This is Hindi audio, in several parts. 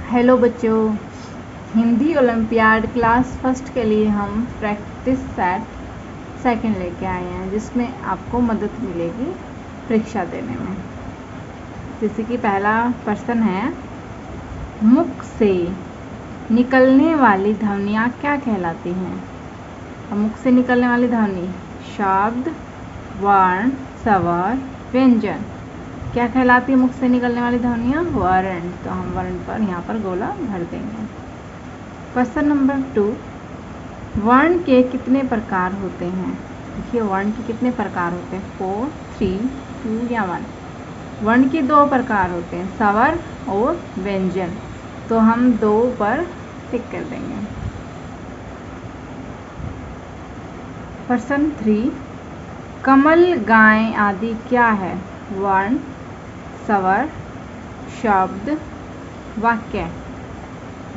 हेलो बच्चों, हिंदी ओलंपियाड क्लास फर्स्ट के लिए हम प्रैक्टिस सेट सेकंड लेके आए हैं, जिसमें आपको मदद मिलेगी परीक्षा देने में। जैसे कि पहला प्रश्न है, मुख से निकलने वाली ध्वनियाँ क्या कहलाती हैं? मुख से निकलने वाली ध्वनि शब्द, वर्ण, स्वर, व्यंजन क्या कहलाती है? मुख से निकलने वाली ध्वनियाँ वर्ण। तो हम वर्ण पर यहाँ पर गोला भर देंगे। क्वेश्चन नंबर 2, वर्ण के कितने प्रकार होते हैं? देखिए, वर्ण के कितने प्रकार होते हैं? 4, 3, 2 या 1। वर्ण के 2 प्रकार होते हैं, स्वर और व्यंजन। तो हम 2 पर टिक कर देंगे। क्वेश्चन 3, कमल, गाय आदि क्या है? वर्ण, स्वर, शब्द, वाक्य।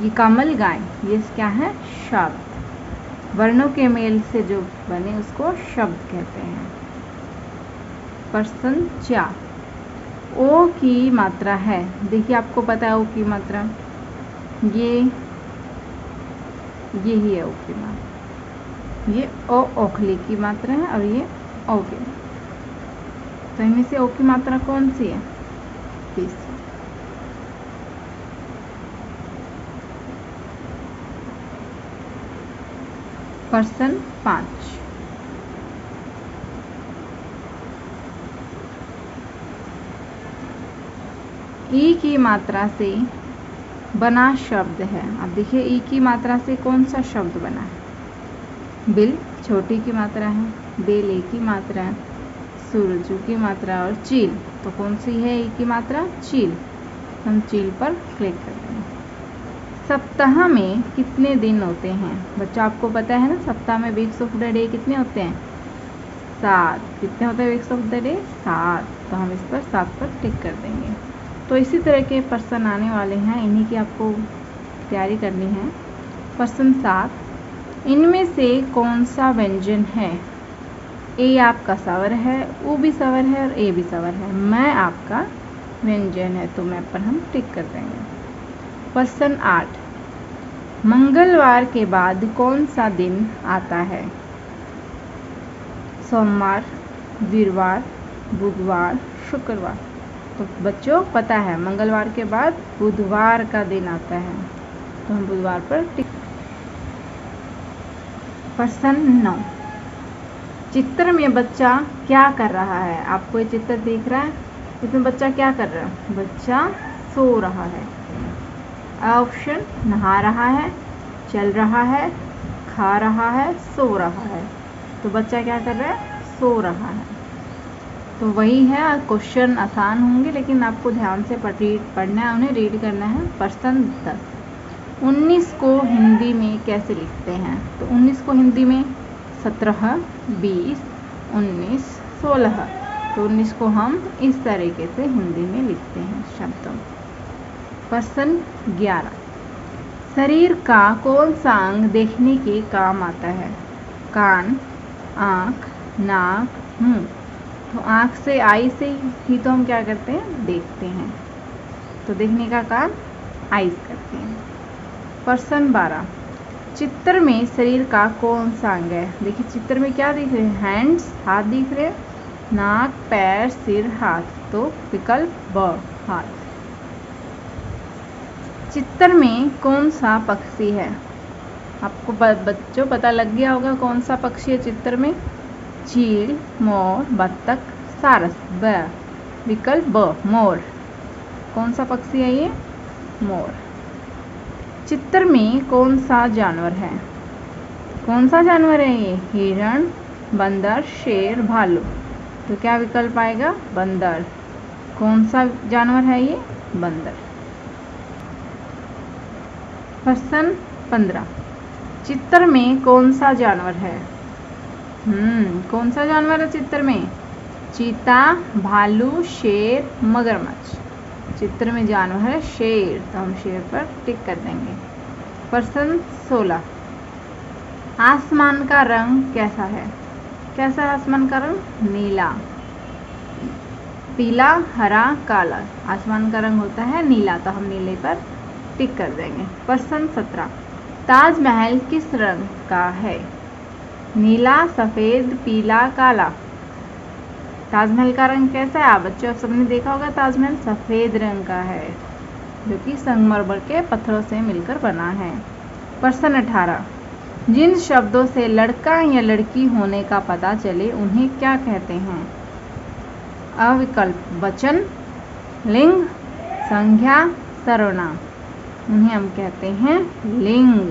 ये कमल, गाय, ये क्या है? शब्द। वर्णों के मेल से जो बने उसको शब्द कहते हैं। प्रश्न 4, ओ की मात्रा है। देखिए, आपको पता है ओ की मात्रा, ये ही है ओ की मात्रा। ये ओ ओखली की मात्रा है और ये ओ की। तो इनमें से ओ की मात्रा कौन सी है? प्रश्न 5, ई की मात्रा से बना शब्द है। अब देखिए, ई की मात्रा से कौन सा शब्द बना है? बिल छोटी की मात्रा है, बेल ए की मात्रा है, सूरजू की मात्रा और चील। तो कौन सी है ई की मात्रा? चील। हम चील पर क्लिक कर देंगे। सप्ताह में कितने दिन होते हैं? बच्चा, आपको पता है ना, सप्ताह में वीक्स ऑफ द डे कितने होते हैं? 7। कितने होते हैं वीक्स ऑफ द डे? 7। तो हम इस पर 7 पर टिक कर देंगे। तो इसी तरह के प्रश्न आने वाले हैं, इन्हीं की आपको तैयारी करनी है। प्रश्न 7, इनमें से कौन सा व्यंजन है? ए आपका स्वर है, ओ भी स्वर है और ए भी स्वर है। मैं आपका व्यंजन है, तो मैं पर हम टिक कर देंगे। प्रश्न 8, मंगलवार के बाद कौन सा दिन आता है? सोमवार, वीरवार, बुधवार, शुक्रवार। तो बच्चों, पता है मंगलवार के बाद बुधवार का दिन आता है, तो हम बुधवार पर टिक। प्रश्न 9, चित्र में बच्चा क्या कर रहा है? आपको ये चित्र दिख रहा है, इसमें बच्चा क्या कर रहा है? बच्चा सो रहा है। ऑप्शन, नहा रहा है, चल रहा है, खा रहा है, सो रहा है। तो बच्चा क्या कर रहा है? सो रहा है। तो वही है, क्वेश्चन आसान होंगे लेकिन आपको ध्यान से पढ़ना है, उन्हें रीड करना है। प्रश्न 10, 19 को हिंदी में कैसे लिखते हैं? तो 19 को हिंदी में 17, 20, 19, 16। तो 19 को हम इस तरीके से हिंदी में लिखते हैं शब्दों। प्रश्न 11, शरीर का कौन सा अंग देखने के काम आता है? कान, आँख, नाक, मुंह। तो आँख से, आई से ही तो हम क्या करते हैं? देखते हैं। तो देखने का काम आईज करते हैं। प्रश्न 12, चित्र में शरीर का कौन सा अंग है? देखिए, चित्र में क्या दिख रहे हैं? हैंड्स, हाथ दिख रहे हैं, नाक, पैर, सिर, हाथ। तो विकल्प ब, हाथ। चित्र में कौन सा पक्षी है? आपको बच्चों पता लग गया होगा कौन सा पक्षी है चित्र में? चील, मोर, बत्तख, सारस। ब, विकल्प ब, मोर। कौन सा पक्षी है ये? मोर। चित्र में कौन सा जानवर है? कौन सा जानवर है ये? हिरण, बंदर, शेर, भालू। तो क्या विकल्प आएगा? बंदर। कौन सा जानवर है ये? बंदर। प्रश्न 15, चित्र में कौन सा जानवर है? कौन सा जानवर है चित्र में? चीता, भालू, शेर, मगरमच्छ। चित्र में जानवर है शेर, तो हम शेर पर टिक कर देंगे। प्रश्न 16, आसमान का रंग कैसा है? कैसा है आसमान का रंग? नीला, पीला, हरा, काला। आसमान का रंग होता है नीला, तो हम नीले पर टिक कर देंगे। प्रश्न 17, ताजमहल किस रंग का है? नीला, सफ़ेद, पीला, काला। ताजमहल का रंग कैसा है? आप बच्चों सबने देखा होगा, ताजमहल सफ़ेद रंग का है, जो कि संगमरमर के पत्थरों से मिलकर बना है। प्रश्न 18, जिन शब्दों से लड़का या लड़की होने का पता चले उन्हें क्या कहते हैं? अविकल्प वचन, लिंग, संज्ञा, सर्वनाम। उन्हें हम कहते हैं लिंग।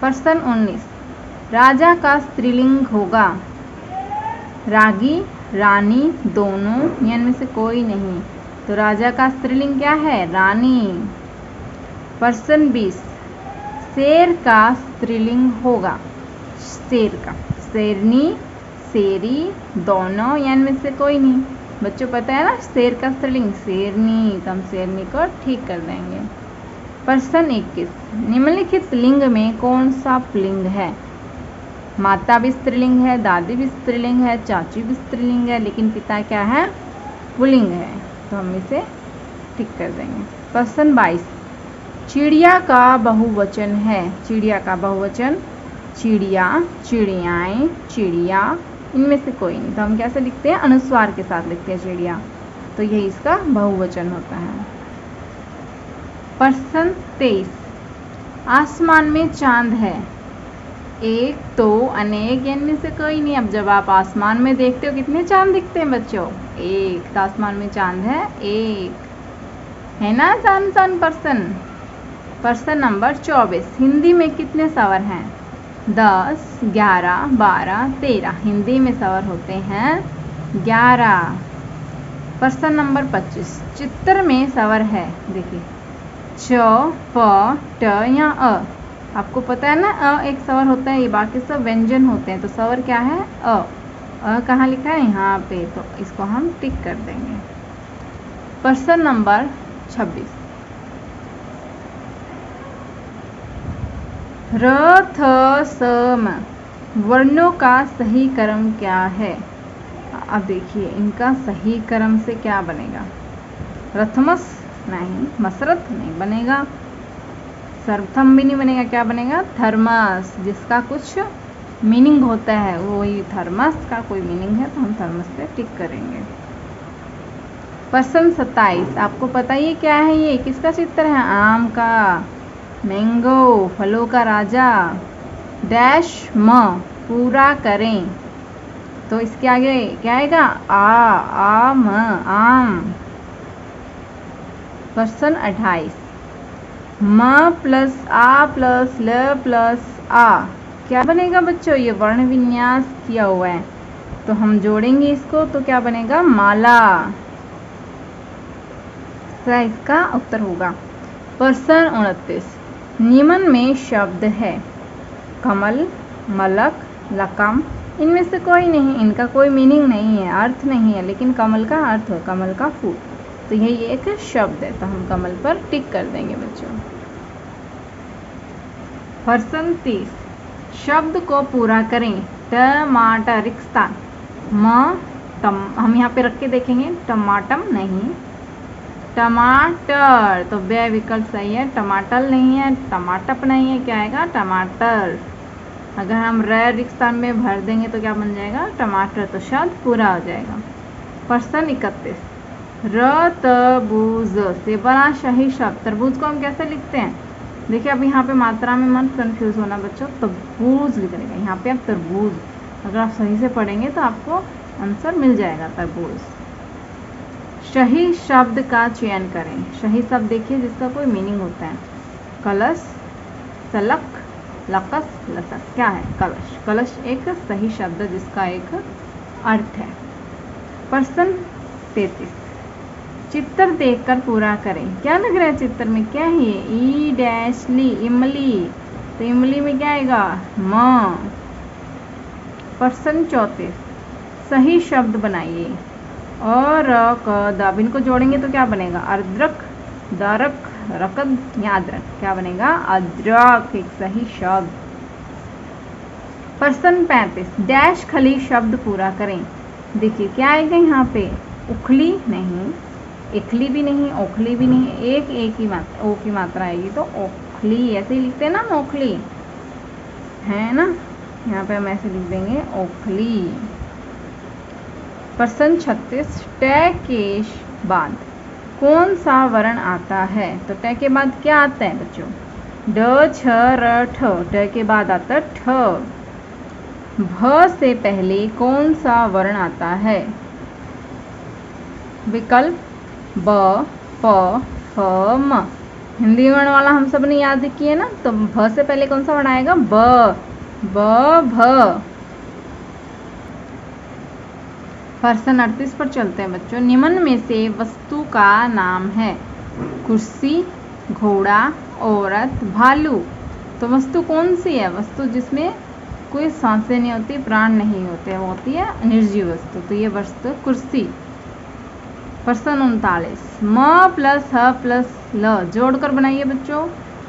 प्रश्न 19, राजा का स्त्रीलिंग होगा? रागी, रानी, दोनों या इनमें से कोई नहीं। तो राजा का स्त्रीलिंग क्या है? रानी। प्रश्न 20, शेर का स्त्रीलिंग होगा? शेर का, शेरनी, शेरी, दोनों या इनमें से कोई नहीं। बच्चों पता है ना शेर का स्त्रीलिंग? शेरनी। तो हम शेरनी को ठीक कर देंगे। प्रश्न 21, निम्नलिखित लिंग में कौन सा पुल्लिंग है? माता भी स्त्रीलिंग है, दादी भी स्त्रीलिंग है, चाची भी स्त्रीलिंग है, लेकिन पिता क्या है? पुल्लिंग है। तो हम इसे टिक कर देंगे। प्रश्न 22, चिड़िया का बहुवचन है? चिड़िया का बहुवचन चिड़िया, चिड़ियाएँ, चिड़िया, इनमें से कोई नहीं। तो हम कैसे लिखते हैं? अनुस्वार के साथ लिखते हैं चिड़िया। तो यही इसका बहुवचन होता है। प्रश्न 23, आसमान में चांद है? एक, दो, अनेक या इनमें से कोई नहीं। अब जब आप आसमान में देखते हो कितने चांद दिखते हैं बच्चों? एक। तो आसमान में चांद है एक, है ना? आसान प्रश्न। प्रश्न नंबर 24, हिंदी में कितने स्वर हैं? 10, 11, 12, 13। हिंदी में स्वर होते हैं 11। प्रश्न नंबर 25, चित्र में स्वर है? देखिए च, प, ट या अ। आपको पता है ना अ एक स्वर होता है, ये बाकी सब व्यंजन होते हैं। तो स्वर क्या है? अ कहाँ लिखा है? यहाँ पे। तो इसको हम टिक कर देंगे। प्रश्न नंबर 26, र, थ, स, म वर्णों का सही क्रम क्या है? अब देखिए इनका सही क्रम से क्या बनेगा? रथमस नहीं, मसरत नहीं बनेगा, सर्वथम भी नहीं बनेगा। क्या बनेगा? थर्मस, जिसका कुछ मीनिंग होता है वही थर्मस का कोई मीनिंग है, तो हम थर्मस पे टिक करेंगे। प्रश्न 27, आपको पता ही क्या है? ये किसका चित्र है? आम का, मैंगो, फलों का राजा। डैश म पूरा करें, तो इसके आगे क्या आएगा? आम, आम। प्रश्न 28, म प्लस आ प्लस ल प्लस आ क्या बनेगा बच्चों? ये वर्ण विन्यास किया हुआ है, तो हम जोड़ेंगे इसको, तो क्या बनेगा? माला। इसका उत्तर होगा। प्रश्न 29, निम्न में शब्द है? कमल, मलक, लकम, इनमें से कोई नहीं। इनका कोई मीनिंग नहीं है, अर्थ नहीं है, लेकिन कमल का अर्थ है, कमल का फूल। तो यही एक शब्द है, तो हम कमल पर टिक कर देंगे बच्चों। प्रश्न 30, शब्द को पूरा करें। टमाटर, रिक्शा, हम यहाँ पे रख के देखेंगे, टमाटम नहीं, टमाटर। तो वे विकल्प सही है, टमाटर नहीं है, टमाटप नहीं है, क्या आएगा? टमाटर। अगर हम र रिक्शा में भर देंगे तो क्या बन जाएगा? टमाटर। तो शब्द पूरा हो जाएगा। प्रश्न 31, तरबूज से बना सही शब्द। तरबूज को हम कैसे लिखते हैं? देखिए अब यहाँ पे मात्रा में मत कंफ्यूज होना बच्चों, तरबूज लिखेंगे यहाँ पे, अब तरबूज। अगर आप सही से पढ़ेंगे तो आपको आंसर मिल जाएगा, तरबूज। सही शब्द का चयन करें। सही शब्द देखिए जिसका कोई मीनिंग होता है। कलश, सलक, लकस, लसक। क्या है? कलश। कलश एक सही शब्द जिसका एक अर्थ है। प्रश्न 33, चित्र देखकर पूरा करें। क्या लग रहा है चित्र में? क्या है ये? ई डैश ली, इमली। तो इमली में क्या आएगा? म। प्रश्न 34, सही शब्द बनाइए। और द, इनको जोड़ेंगे तो क्या बनेगा? अदरक, दरक, रकद या अदरक। क्या बनेगा? अदरक, एक सही शब्द। प्रश्न 35, डैश खली शब्द पूरा करें। देखिए क्या आएगा यहाँ पे? उखली नहीं, इखली भी नहीं, ओखली भी नहीं, एक ही मात्रा, ओ की मात्रा आएगी तो ओखली, ऐसे ही लिखते हैं ना हम ओखली, है ना, यहाँ पे हम ऐसे लिख देंगे ओखली। प्रश्न 36, ट के बाद कौन सा वर्ण आता है? तो ट के बाद क्या आता है बच्चों? ड छ र ठ, ट के बाद आता है ठ। भ से पहले कौन सा वर्ण आता है? विकल्प ब, प, फ, म। हिंदी वर्ण वाला हम सब ने याद किए ना, तो भ से पहले कौन सा वर्ण आएगा? ब, भ। प्रश्न 38 पर चलते हैं बच्चों। निम्न में से वस्तु का नाम है? कुर्सी, घोड़ा, औरत, भालू। तो वस्तु कौन सी है? वस्तु जिसमें कोई सांसें नहीं होती, प्राण नहीं होते, वो होती है निर्जीव वस्तु। तो ये वस्तु कुर्सी। प्रश्न 39, म प्लस ह प्लस ल जोड़कर बनाइए बच्चों।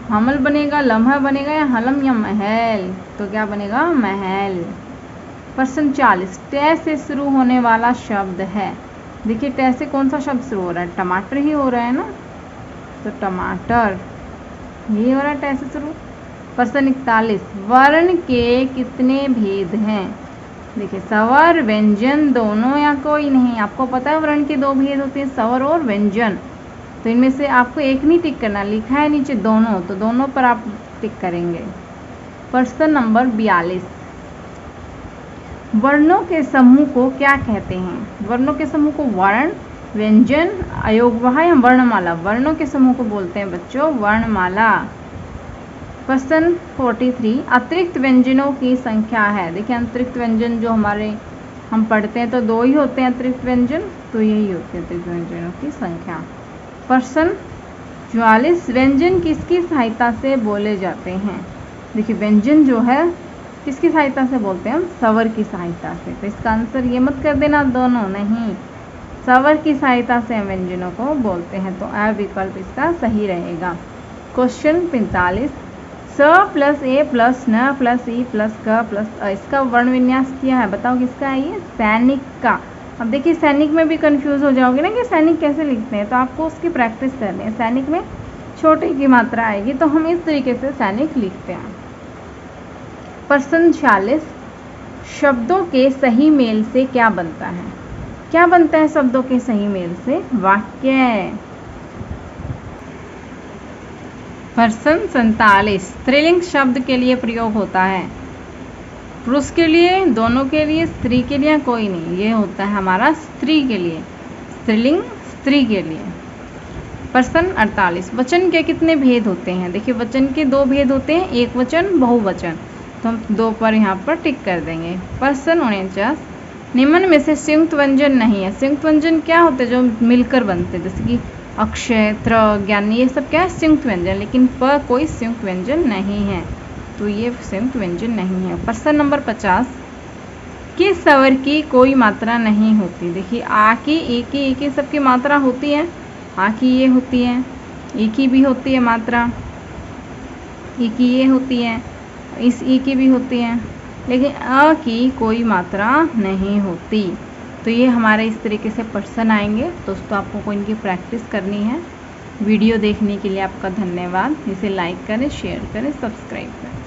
हमल बनेगा, लम्हा बनेगा या हलम या महल? तो क्या बनेगा? महल। प्रश्न 40, ट से शुरू होने वाला शब्द है? देखिए ट से कौन सा शब्द शुरू हो रहा है? टमाटर ही हो रहा है ना, तो टमाटर यही हो रहा है ट से शुरू। प्रश्न 41, वर्ण के कितने भेद हैं? देखिए स्वर, व्यंजन दोनों या कोई नहीं? आपको पता है वर्ण के दो भेद होते हैं, स्वर और व्यंजन। तो इनमें से आपको एक नहीं टिक करना, लिखा है नीचे दोनों, तो दोनों पर आप टिक करेंगे। प्रश्न नंबर 42, वर्णों के समूह को क्या कहते हैं? वर्णों के समूह को वर्ण, व्यंजन, अयोगवाह या वर्णमाला? वर्णों के समूह को बोलते हैं बच्चों वर्णमाला। प्रश्न 43, अतिरिक्त व्यंजनों की संख्या है? देखिए अतिरिक्त व्यंजन जो हमारे हम पढ़ते हैं तो दो ही होते हैं अतिरिक्त व्यंजन, तो यही होते हैं अतिरिक्त व्यंजनों की संख्या। प्रश्न 44, व्यंजन किसकी सहायता से बोले जाते हैं? देखिए व्यंजन जो है किसकी सहायता से बोलते हैं हम? स्वर की सहायता से। तो इसका आंसर ये मत कर देना दोनों, नहीं, स्वर की सहायता से हम व्यंजनों को बोलते हैं। तो अ विकल्प इसका सही रहेगा। क्वेश्चन 45, स प्लस ए प्लस न प्लस ई प्लस क प्लस अ, इसका वर्ण विन्यास किया है, बताओ किसका है ये? सैनिक का। अब देखिए सैनिक में भी कंफ्यूज हो जाओगे ना कि सैनिक कैसे लिखते हैं, तो आपको उसकी प्रैक्टिस करनी है। सैनिक में छोटे की मात्रा आएगी, तो हम इस तरीके से सैनिक लिखते हैं। प्रश्न 46, शब्दों के सही मेल से क्या बनता है? क्या बनता है शब्दों के सही मेल से? वाक्य। प्रश्न 47, स्त्रीलिंग शब्द के लिए प्रयोग होता है? पुरुष के लिए, दोनों के लिए, स्त्री के लिए, कोई नहीं, ये होता है हमारा स्त्री के लिए, स्त्रीलिंग स्त्री के लिए। प्रश्न 48, वचन के कितने भेद होते हैं? देखिए वचन के दो भेद होते हैं, एक वचन, बहुवचन, तो हम दो पर यहाँ पर टिक कर देंगे। प्रश्न 49, निम्न में से संयुक्त व्यंजन नहीं है? संयुक्त व्यंजन क्या होते हैं? जो मिलकर बनते हैं, जैसे कि अक्षय, त्र, ज्ञानी, ये सब क्या है? संयुक्त व्यंजन। लेकिन प कोई संयुक्त व्यंजन नहीं है, तो ये संयुक्त व्यंजन नहीं है। प्रश्न नंबर 50, किस स्वर की कोई मात्रा नहीं होती? देखिए आ की, ए की सबकी मात्रा होती है। आ की ये होती है, ई की भी होती है मात्रा, ई की ये होती है, इस ई की भी होती है, लेकिन अ की कोई मात्रा नहीं होती। तो ये हमारे इस तरीके से प्रश्न आएंगे। दोस्तों आपको इनकी प्रैक्टिस करनी है। वीडियो देखने के लिए आपका धन्यवाद। इसे लाइक करें, शेयर करें, सब्सक्राइब करें।